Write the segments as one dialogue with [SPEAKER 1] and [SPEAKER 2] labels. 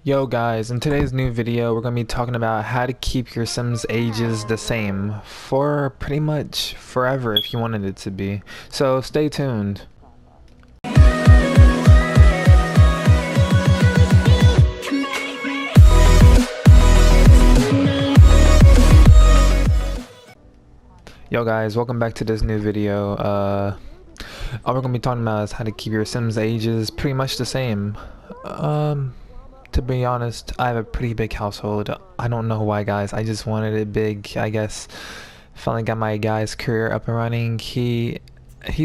[SPEAKER 1] Yo guys, in today's new video we're going to be talking about how to keep your Sims ages the same for pretty much forever if you wanted it to be. So stay tuned. Yo guys, welcome back to this new video. All we're going to be talking about is how to keep your Sims ages pretty much the same. To be honest, I have a pretty big household. I don't know why, guys. I just wanted it big, I guess. Finally got my guy's career up and running. He's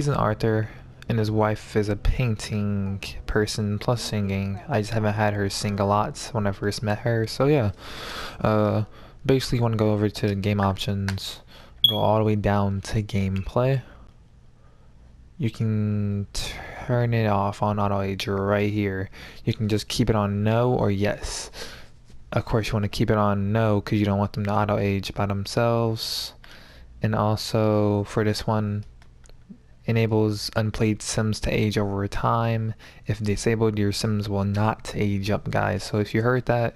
[SPEAKER 1] an author, and his wife is a painting person plus singing. I just haven't had her sing a lot when I first met her. So yeah, basically you want to go over to game options, go all the way down to gameplay. You can turn it off on auto age right here. You can just keep it on no or yes. Of course you want to keep it on no because you don't want them to auto age by themselves. And also for this one, enables unplayed Sims to age over time. If disabled, your Sims will not age up, guys. So if you heard that,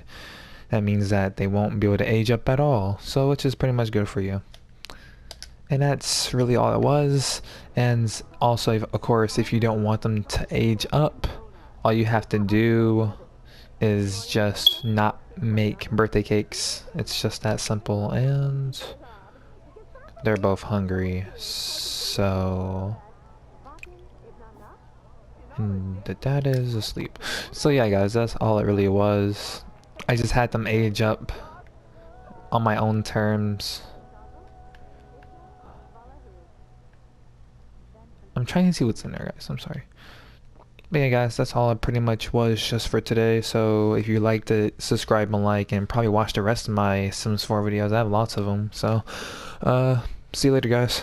[SPEAKER 1] that means that they won't be able to age up at all. So which is pretty much good for you. And that's really all it was. And also, of course, if you don't want them to age up, all you have to do is just not make birthday cakes. It's just that simple. And they're both hungry, so and the dad is asleep. So yeah, guys, that's all it really was. I just had them age up on my own terms. I'm trying to see what's in there, guys. I'm sorry. But yeah, guys, that's all it pretty much was just for today. So if you liked it, subscribe and like, and probably watch the rest of my Sims 4 videos. I have lots of them. So see you later, guys.